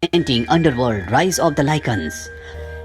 Painting Underworld Rise of the Lycans।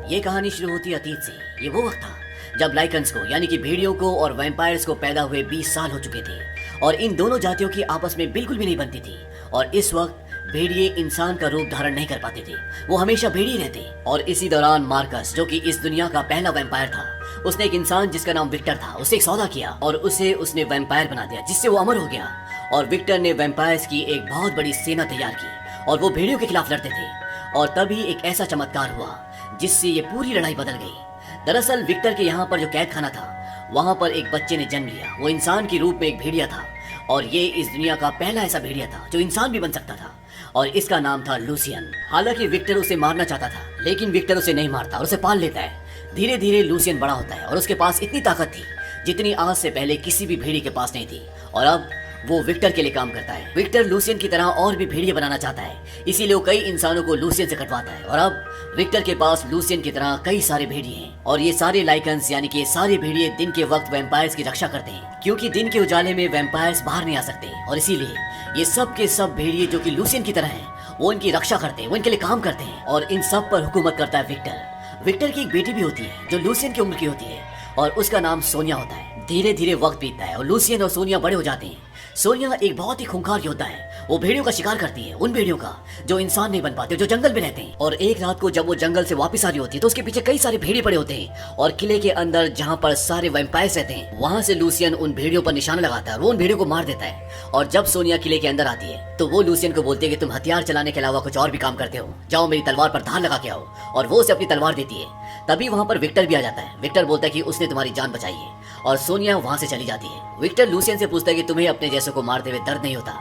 ये कहानी शुरू होती है अतीत से। ये वो वक्त था जब लाइकन्स को यानी कि भेड़ियों को और वैम्पायर्स को पैदा हुए 20 साल हो चुके थे और इन दोनों जातियों की आपस में बिल्कुल भी नहीं बनती थी। और इस वक्त भेड़िए इंसान का रूप धारण नहीं कर पाते थे, वो हमेशा भेड़िए रहते। और इसी दौरान मार्कस, जो कि इस दुनिया का पहला वैम्पायर था, उसने एक इंसान जिसका नाम विक्टर था उससे एक सौदा किया और उसे उसने वैम्पायर बना दिया, जिससे वो अमर हो गया। और विक्टर ने वैम्पायर्स की एक बहुत बड़ी सेना तैयार की और वो भेड़ियों के खिलाफ लड़ते थे। और तभी एक ऐसा चमत्कार हुआ जिससे ये पूरी लड़ाई बदल गई। दरअसल विक्टर के यहाँ पर जो कैद खाना था, वहाँ पर एक बच्चे ने जन्म लिया। वो इंसान के रूप में एक भेड़िया था और ये इस दुनिया का पहला ऐसा भेड़िया था जो इंसान भी बन सकता था और इसका नाम था लूसियन। हालांकि विक्टर उसे मारना चाहता था, लेकिन विक्टर उसे नहीं मारता और उसे पाल लेता है। धीरे धीरे लूसियन बड़ा होता है और उसके पास इतनी ताकत थी जितनी आज से पहले किसी भी भेड़िए के पास नहीं थी। और अब वो विक्टर के लिए काम करता है। विक्टर लूसियन की तरह और भी भेड़िए बनाना चाहता है, इसीलिए वो कई इंसानों को लूसियन से कटवाता है। और अब विक्टर के पास लूसियन की तरह कई सारे भेड़िए हैं और ये सारे लाइकन्स यानी कि ये सारे भेड़िए दिन के वक्त वैम्पायर्स की रक्षा करते हैं, क्योंकि दिन के उजाले में वैम्पायर्स बाहर नहीं आ सकते। और इसीलिए ये सब के सब भेड़िए जो कि लूसियन की तरह हैं, वो इनकी रक्षा करते हैं, वो इनके लिए काम करते हैं और इन सब पर हुकूमत करता है विक्टर। विक्टर की एक बेटी भी होती है जो लूसियन की उम्र की होती है और उसका नाम सोनिया होता है। धीरे धीरे वक्त बीतता है और लूसियन और सोनिया बड़े हो जाते हैं। सोनिया एक बहुत ही खूंखार योद्धा है। वो भेड़ियों का शिकार करती है, उन भेड़ियों का जो इंसान नहीं बन पाते, जो जंगल में रहते हैं। और एक रात को जब वो जंगल से वापस आ रही होती है तो उसके पीछे कई सारे भेड़िए पड़े होते हैं और किले के अंदर जहाँ पर सारे वैम्पायर्स रहते हैं, वहाँ से लूसियन उन भेड़ियों पर निशाना लगाता है और वो उन भेड़ियों को मार देता है। और जब सोनिया किले के अंदर आती है तो वो लूसियन को बोलती है कि तुम हथियार चलाने के अलावा कुछ और भी काम करते हो, जाओ मेरी तलवार पर धार लगा के आओ। और वो उसे अपनी तलवार देती है। तभी वहाँ पर विक्टर भी आ जाता है। विक्टर बोलता है कि उसने तुम्हारी जान बचाई है और सोनिया वहाँ से चली जाती है। विक्टर लूसियन से पूछता है कि तुम्हें अपने जैसों को मारते हुए दर्द नहीं होता।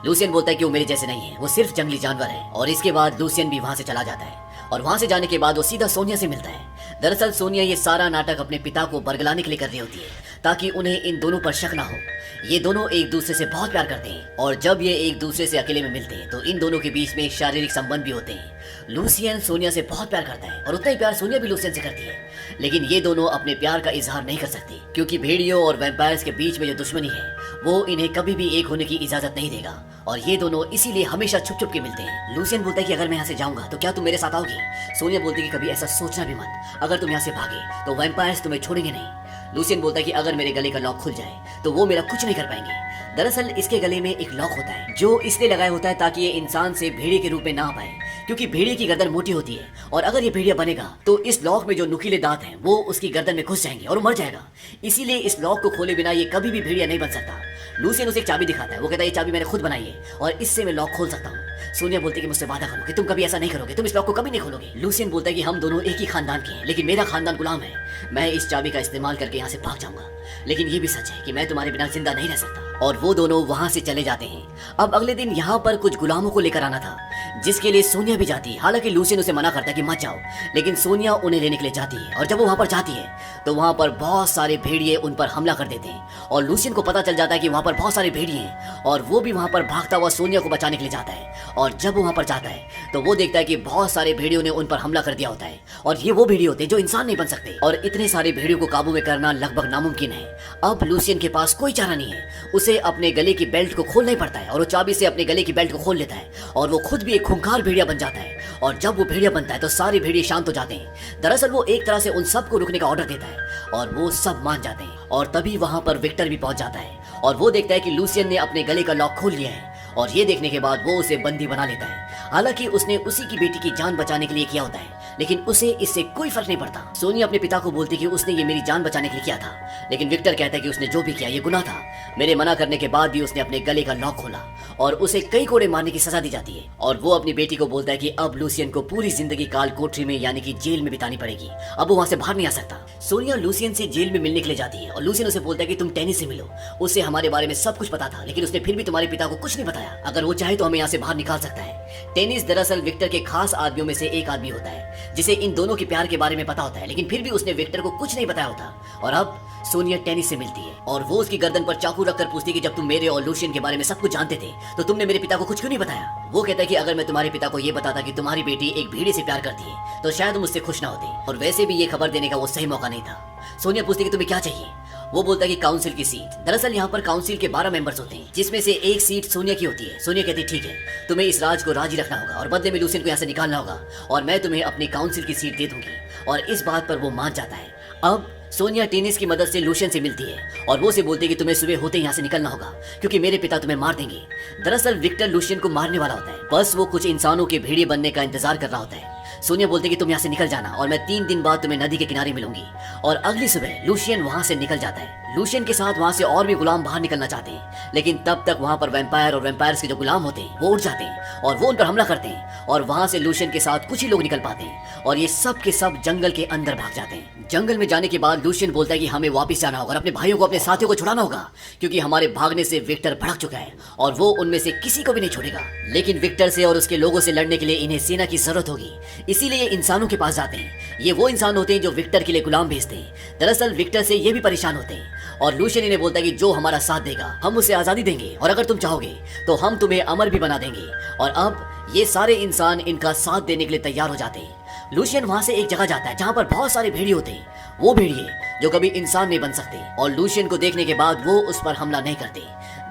लूसियन बोलता है कि वो मेरे जैसे नहीं है, वो सिर्फ जंगली जानवर है। और इसके बाद लूसियन भी वहाँ से चला जाता है और वहाँ से जाने के बाद वो सीधा सोनिया से मिलता है। दरअसल सोनिया ये सारा नाटक अपने पिता को बरगलाने के लिए कर रही होती है ताकि उन्हें इन दोनों पर शक ना हो। ये दोनों एक दूसरे से बहुत प्यार करते हैं और जब ये एक दूसरे से अकेले में मिलते हैं तो इन दोनों के बीच में एक शारीरिक संबंध भी होते हैं। लूसियन सोनिया से बहुत प्यार करता है और उतना ही प्यार सोनिया भी लूसियन से करती है, लेकिन ये दोनों अपने प्यार का इजहार नहीं कर सकती क्योंकि भेड़ियों और वैम्पायर्स के बीच में जो दुश्मनी है वो इन्हें कभी भी एक होने की इजाजत नहीं देगा और ये दोनों इसीलिए हमेशा छुप छुप के मिलते हैं। लूसियन बोलता है कि अगर मैं यहाँ से जाऊंगा तो क्या तुम मेरे साथ आओगी? सोनिया बोलती है कि कभी ऐसा सोचना भी मत, अगर तुम यहाँ से भागे तो वैम्पायर्स तुम्हें छोड़ेंगे नहीं। लूसियन बोलता है कि अगर मेरे गले का लॉक खुल जाए तो वो मेरा कुछ नहीं कर पाएंगे। दरअसल इसके गले में एक लॉक होता है जो इसलिए लगाया होता है ताकि ये इंसान से भेड़िए के रूप में ना आ पाए, क्योंकि भेड़िए की गर्दन मोटी होती है और अगर ये भेड़िया बनेगा तो इस लॉक में जो नुकीले दांत हैं वो उसकी गर्दन में घुस जाएंगे और मर जाएगा। इसीलिए इस लॉक को खोले बिना ये कभी भी भेड़िया नहीं बन सकता। लूसियन उसे एक चाबी दिखाता है, वो कहता है ये चाबी मैंने खुद बनाई है और इससे मैं लॉक खोल सकता हूँ। सोनिया बोलती है कि मुझसे वादा करो कि तुम कभी ऐसा नहीं करोगे, तुम इस लॉक को कभी नहीं खोलोगे। लूसियन बोलता है कि हम दोनों एक ही खानदान के हैं, लेकिन मेरा खानदान गुलाम है, मैं इस चाबी का इस्तेमाल करके यहाँ से भाग जाऊंगा, लेकिन ये भी सच है कि मैं तुम्हारे बिना जिंदा नहीं रह सकता। और वो दोनों वहाँ से चले जाते हैं। अब अगले दिन यहाँ पर कुछ गुलामों को लेकर आना था जिसके लिए सोनिया भी जाती है। हालांकि लूसियन उसे मना करता है कि मत जाओ, लेकिन सोनिया उन्हें लेने के लिए जाती है। और जब वो वहाँ पर जाती है तो वहाँ पर बहुत सारे भेड़िए उन पर हमला कर देते हैं और लूसियन को पता चल जाता है कि वहाँ पर बहुत सारे भेड़िए हैं और वो भी वहाँ पर भागता हुआ सोनिया को बचाने के लिए जाता है। और जब वो वहाँ पर जाता है तो वो देखता है कि बहुत सारे भेड़ियों ने उन पर हमला कर दिया होता है और ये वो भेड़िए होते हैं जो इंसान नहीं बन सकते और इतने सारे भेड़ियों को काबू में करना लगभग नामुमकिन है। अब लूसियन के पास कोई चारा नहीं है, उसे अपने गले की बेल्ट को खोलना ही पड़ता है और वो चाबी से अपने गले की बेल्ट को खोल लेता है और वो खुद भी एक खूंखार भेड़िया बन जाता है। और जब वो भेड़िया बनता है तो सारे भेड़िए शांत हो जाते हैं। दरअसल वो एक तरह से उन सबको रुकने का ऑर्डर देता है और वो सब मान जाते हैं। और तभी वहां पर विक्टर भी पहुंच जाता है और वो देखता है कि लूसियन ने अपने गले का लॉक खोल लिया है और ये देखने के बाद वो उसे बंदी बना लेता है। हालांकि उसने उसी की बेटी की जान बचाने के लिए किया होता है, लेकिन उसे इससे कोई फर्क नहीं पड़ता। सोनिया अपने पिता को बोलती है कि उसने ये मेरी जान बचाने के लिए किया था, लेकिन विक्टर कहता है कि उसने जो भी किया ये गुनाह था। मेरे मना करने के बाद भी उसने अपने गले का लॉक खोला और उसे कई कोड़े मारने की सजा दी जाती है। और वो अपनी बेटी को बोलता है कि अब लूसियन को पूरी जिंदगी काल कोठरी में यानी कि जेल में बितानी पड़ेगी, अब वो वहाँ से बाहर नहीं आ सकता। सोनिया लूसियन से जेल में मिलने के लिए जाती है और लूसियन उसे बोलता है कि तुम टेनिस से मिलो, उसे हमारे बारे में सब कुछ पता था, लेकिन उसने फिर भी तुम्हारे पिता को कुछ नहीं बताया, अगर वो चाहे तो हमें यहाँ से बाहर निकाल सकता है। टेनिस दरअसल विक्टर के खास आदमियों में से एक आदमी होता है जिसे इन दोनों के प्यार के बारे में पता होता है, लेकिन फिर भी उसने विक्टर को कुछ नहीं बताया होता। और अब सोनिया टेनिस से मिलती है और वो उसकी गर्दन पर चाकू रखकर पूछती है कि जब तुम मेरे और लूसियन के बारे में सब कुछ जानते थे तो तुमने मेरे पिता को कुछ क्यों नहीं बताया? वो कहता है कि अगर मैं तुम्हारे पिता को ये बताता कि तुम्हारी बेटी एक भेड़िए से प्यार करती है तो शायद तुम मुझसे खुश ना होते, और वैसे भी ये खबर देने का वो सही मौका नहीं था। सोनिया पूछती है कि तुम्हें क्या चाहिए वो बोलता है कि काउंसिल की सीट। दरअसल यहाँ पर काउंसिल के 12 मेंबर्स होते हैं, जिसमें से एक सीट सोनिया की होती है। सोनिया कहती है ठीक है, तुम्हें इस राज को राजी रखना होगा और बदले में लूसियन को यहाँ से निकालना होगा और मैं तुम्हें अपनी काउंसिल की सीट दे दूंगी। और इस बात पर वो मान जाता है। अब सोनिया टेनिस की मदद से लूशियन से मिलती है और वो उसे बोलती है कि तुम्हें सुबह होते ही यहाँ से निकलना होगा क्योंकि मेरे पिता तुम्हें मार देंगे। दरअसल विक्टर लूशियन को मारने वाला होता है, बस वो कुछ इंसानों के भेड़िए बनने का इंतजार कर रहा होता है। सोनिया बोलती है कि तुम यहाँ से निकल जाना और मैं 3 दिन बाद तुम्हें नदी के किनारे मिलूंगी। और अगली सुबह लूशियन वहाँ से निकल जाता है। लूशियन के साथ वहाँ से और भी गुलाम बाहर निकलना चाहते हैं, लेकिन तब तक वहाँ पर वैम्पायर और वैम्पायर्स के जो गुलाम होते हैं वो उठ जाते हैं और वो उन पर हमला करते हैं और वहाँ से लूशियन के साथ कुछ ही लोग निकल पाते हैं और ये सब के सब जंगल के अंदर भाग जाते हैं। जंगल में जाने के बाद लूशियन बोलता है कि हमें वापस जाना होगा और अपने भाइयों को, अपने साथियों को छुड़ाना होगा क्योंकि हमारे भागने से विक्टर भड़क चुका है और वो उनमें से किसी को भी नहीं छोड़ेगा। लेकिन विक्टर से और उसके लोगों से लड़ने के लिए इन्हें सेना की जरूरत होगी, इसीलिए ये इंसानों के पास जाते हैं। ये वो इंसान होते हैं जो विक्टर के लिए गुलाम भेजते हैं। दरअसल विक्टर से ये भी परेशान होते हैं और लूशियन इन्हें बोलता है कि जो हमारा साथ देगा हम उसे आजादी देंगे और अगर तुम चाहोगे तो हम तुम्हें अमर भी बना देंगे। और अब ये सारे इंसान इनका साथ देने के लिए तैयार हो जाते हैं। लूशियन वहां से एक जगह जाता है जहां पर बहुत सारे भेड़िए होते हैं, वो भेड़िए जो कभी इंसान नहीं बन सकते, और लूशियन को देखने के बाद वो उस पर हमला नहीं करते।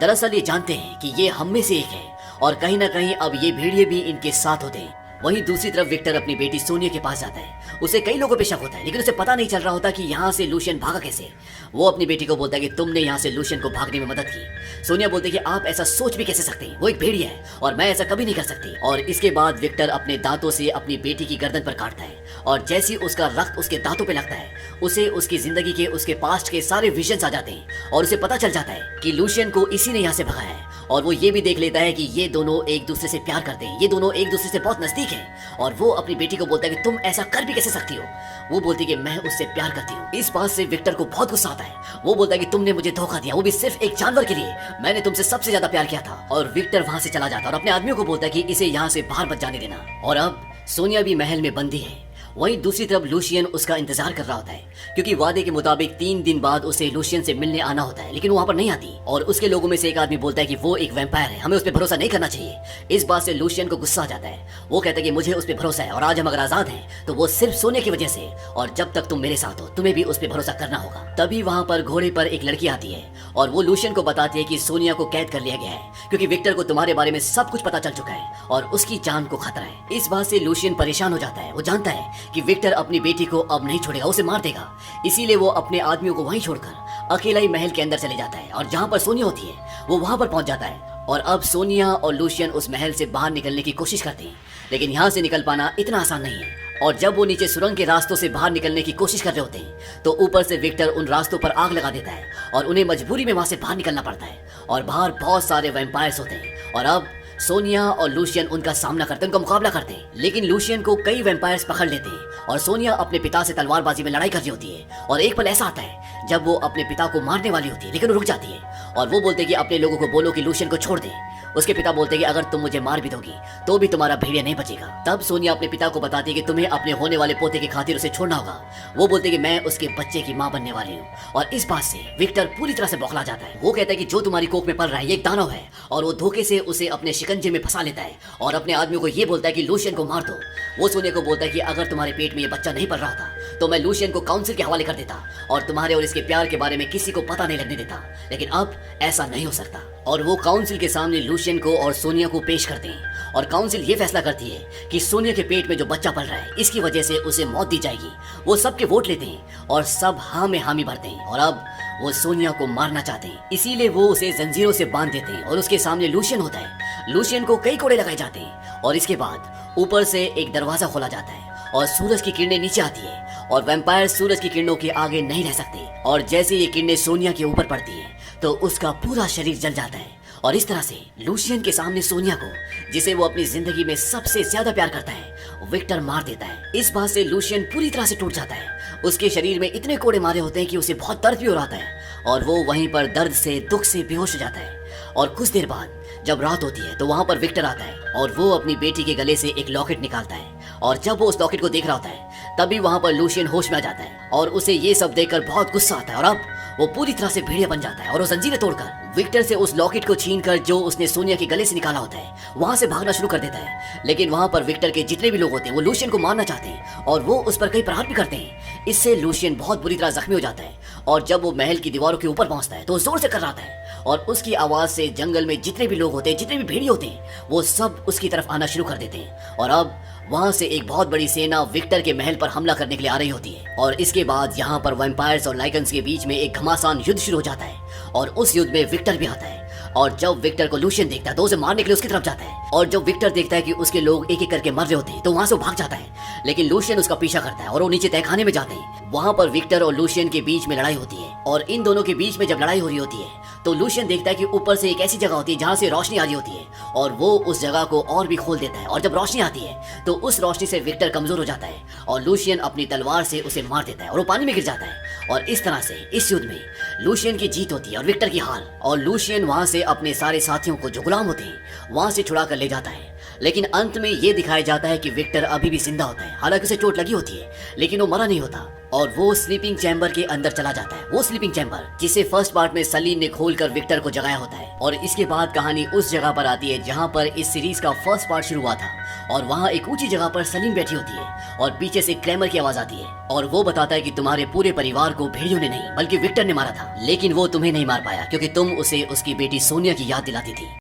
दरअसल ये जानते हैं कि ये हम में से एक है और कहीं ना कहीं अब ये भेड़िए भी इनके साथ होते हैं। वहीं दूसरी तरफ विक्टर अपनी बेटी सोनिया के पास जाता है। उसे कई लोगों पे शक होता है लेकिन उसे पता नहीं चल रहा होता कि यहाँ से लूशियन भागा कैसे। वो अपनी बेटी को बोलता है कि तुमने यहाँ से लूशियन को भागने में मदद की। सोनिया बोलती है कि आप ऐसा सोच भी कैसे सकते हैं, वो एक भेड़िया है और मैं ऐसा कभी नहीं कर सकती। और इसके बाद विक्टर अपने दांतों से अपनी बेटी की गर्दन पर काटता है और जैसे ही उसका रक्त उसके दांतों पे लगता है उसे उसकी जिंदगी के, उसके पास्ट के सारे विजन्स आ जाते हैं और उसे पता चल जाता है कि लूशियन को इसी ने यहाँ से भगाया है। और वो ये भी देख लेता है कि ये दोनों एक दूसरे से प्यार करते हैं, ये दोनों एक दूसरे से बहुत नजदीक हैं। और वो अपनी बेटी को बोलता है कि तुम ऐसा कर भी कैसे सकती हो। वो बोलती है कि मैं उससे प्यार करती हूँ। इस बात से विक्टर को बहुत गुस्सा आता है। वो बोलता है कि तुमने मुझे धोखा दिया, वो भी सिर्फ एक जानवर के लिए। मैंने तुमसे सबसे ज्यादा प्यार किया था। और विक्टर वहां से चला जाता है और अपने आदमियों को बोलता है कि इसे यहाँ से बाहर मत जाने देना। और अब सोनिया भी महल में बंदी है। वहीं दूसरी तरफ लूशियन उसका इंतजार कर रहा होता है क्योंकि वादे के मुताबिक 3 दिन बाद उसे लूशियन से मिलने आना होता है, लेकिन वो वहां पर नहीं आती। और उसके लोगों में से एक आदमी बोलता है कि वो एक वैम्पायर है, हमें उस पर भरोसा नहीं करना चाहिए। इस बात से लूशियन को गुस्सा आ जाता है। वो कहता है कि मुझे उस पर भरोसा है और आज हम अगर आजाद हैं तो वो सिर्फ सोने की वजह से, और जब तक तुम मेरे साथ हो तुम्हें भी उस पर भरोसा करना होगा। तभी वहां पर घोड़े पर एक लड़की आती है और वो लूशियन को बताती है कि सोनिया को कैद कर लिया गया है क्योंकि विक्टर को तुम्हारे बारे में सब कुछ पता चल चुका है और उसकी जान को खतरा है। इस बात से लूशियन परेशान हो जाता है। वो जानता है कि विक्टर अपनी बेटी को अब नहीं छोड़ेगा, उसे मार देगा। इसीलिए वो अपने आदमियों को वहीं छोड़कर अकेला ही महल के अंदर चले जाता है और जहां पर सोनिया होती है वो वहां पर पहुंच जाता है। और अब सोनिया और लूशियन उस महल से बाहर निकलने की कोशिश करते हैं, लेकिन यहाँ से निकल पाना इतना आसान नहीं है। और जब वो नीचे सुरंग के रास्तों से बाहर निकलने की कोशिश कर रहे होते हैं तो ऊपर से विक्टर उन रास्तों पर आग लगा देता है और उन्हें मजबूरी में वहां से बाहर निकलना पड़ता है। और बाहर बहुत सारे वैम्पायर्स होते हैं और अब सोनिया और लूशियन उनका सामना करते हैं, उनका मुकाबला करते हैं। लेकिन लूशियन को कई वैम्पायर्स पकड़ लेते हैं और सोनिया अपने पिता से तलवारबाजी में लड़ाई कर रही होती है। और एक पल ऐसा आता है जब वो अपने पिता को मारने वाली होती है, लेकिन वो रुक जाती है और वो बोलते हैं कि अपने लोगों को बोलो कि लूशियन को छोड़ दे। उसके पिता बोलते हैं कि अगर तुम मुझे मार भी दोगी तो भी तुम्हारा भेड़िया नहीं बचेगा। तब सोनिया अपने पिता को बताती है कि तुम्हें अपने होने वाले पोते की खातिर उसे छोड़ना होगा। वो बोलते हैं कि मैं उसके बच्चे की माँ बनने वाली हूँ। और इस बात से विक्टर पूरी तरह से बौखला जाता है। वो कहता है कि जो तुम्हारी कोख में पल रहा है ये एक दानव है, और वो धोखे से उसे अपने शिकंजे में फंसा लेता है और अपने आदमियों को ये बोलता है कि लूशियन को मार दो। वो सोनिया को बोलता है कि अगर तुम्हारे पेट में ये बच्चा नहीं पल रहा था तो मैं लूशियन को काउंसिल के हवाले कर देता और तुम्हारे और इसके प्यार के बारे में किसी को पता नहीं लगने देता, लेकिन अब ऐसा नहीं हो सकता। और वो काउंसिल के सामने लूशियन को और सोनिया को पेश करते हैं और काउंसिल ये फैसला करती है कि सोनिया के पेट में जो बच्चा पल रहा है इसकी वजह से उसे मौत दी जाएगी। वो सबके वोट लेते हैं और सब हाँ में हामी भरते हैं और अब वो सोनिया को मारना चाहते हैं, इसीलिए वो उसे जंजीरों से बांध देते हैं और उसके सामने लूशियन होता है। लूशियन को कई कोड़े लगाए जाते हैं और इसके बाद ऊपर से एक दरवाजा खोला जाता है और सूरज की किरणें नीचे आती है और वैम्पायर सूरज की किरणों के आगे नहीं रह सकते। और जैसे ये किरणें सोनिया के ऊपर पड़ती हैं तो उसका पूरा शरीर जल जाता है और इस तरह से लूशियन के सामने सोनिया को, जिसे वो अपनी जिंदगी में सबसे ज्यादा प्यार करता है, विक्टर मार देता है। इस बात से लूशियन पूरी तरह से टूट जाता है। उसके शरीर में इतने कोड़े मारे होते हैं कि उसे बहुत दर्द भी हो रहा है और वो वहीं पर दर्द से, दुख से बेहोश हो जाता है। और कुछ देर बाद जब रात होती है तो वहां पर विक्टर आता है और वो अपनी बेटी के गले से एक लॉकेट निकालता है और जब वो उस लॉकेट को देख रहा होता है तभी वहां पर लूशियन होश में आ जाता है और उसे ये सब देखकर बहुत गुस्सा आता है और अब वो पूरी तरह से भेड़िया बन जाता है और वो जंजीरें तोड़कर विक्टर से उस लॉकेट को छीनकर जो उसने सोनिया के गले से निकाला होता है वहां से भागना शुरू कर देता है। लेकिन वहां पर विक्टर के जितने भी लोग होते हैं वो लूशियन को मारना चाहते हैं और वो उस पर कई प्रहार भी करते हैं। इससे लूशियन बहुत बुरी तरह जख्मी हो जाता है और जब वो महल की दीवारों के ऊपर पहुंचता है तो जोर से कर्राता है और उसकी आवाज से जंगल में जितने भी लोग होते हैं, जितने भी भेड़िए होते हैं, वो सब उसकी तरफ आना शुरू कर देते हैं। और अब वहां से एक बहुत बड़ी सेना विक्टर के महल पर हमला करने के लिए आ रही होती है। और इसके बाद यहाँ पर वैम्पायर्स और लाइकन्स के बीच में एक घमासान युद्ध शुरू हो जाता है और उस युद्ध में विक्टर भी आता है। और जब विक्टर को लूशियन देखता है तो उसे मारने के लिए उसकी तरफ जाता है और जब विक्टर देखता है कि उसके लोग एक एक करके मर रहे होते हैं तो वहां से वो भाग जाता है। लेकिन लूशियन उसका पीछा करता है और वो नीचे तहखाने में जाते हैं। वहां पर विक्टर और लूशियन के बीच में लड़ाई होती है और इन दोनों के बीच में जब लड़ाई हो रही होती है तो लूशियन देखता है कि ऊपर से एक ऐसी जगह होती है जहां से रोशनी आ रही होती है और वो उस जगह को और भी खोल देता है। और जब रोशनी आती है तो उस रोशनी से विक्टर कमजोर हो जाता है और लूशियन अपनी तलवार से उसे मार देता है और वो पानी में गिर जाता है। और इस तरह से इस युद्ध में लूशियन की जीत होती है और विक्टर की हार। और लूशियन वहां से अपने सारे साथियों को जो गुलाम होते हैं वहां से छुड़ा कर ले जाता है। लेकिन अंत में ये दिखाया जाता है कि विक्टर अभी भी जिंदा होता है, हालांकि उसे चोट लगी होती है लेकिन वो मरा नहीं होता और वो स्लीपिंग चैम्बर के अंदर चला जाता है। वो स्लीपिंग चैम्बर जिसे फर्स्ट पार्ट में सलीम ने खोलकर विक्टर को जगाया होता है। और इसके बाद कहानी उस जगह पर आती है जहाँ पर इस सीरीज का फर्स्ट पार्ट शुरू हुआ था और वहाँ एक ऊंची जगह पर सलीम बैठी होती है और पीछे से क्रैमर की आवाज आती है और वो बताता है कि तुम्हारे पूरे परिवार को भेड़ियों ने नहीं बल्कि विक्टर ने मारा था, लेकिन वो तुम्हें नहीं मार पाया क्योंकि तुम उसे उसकी बेटी सोनिया की याद दिलाती थी।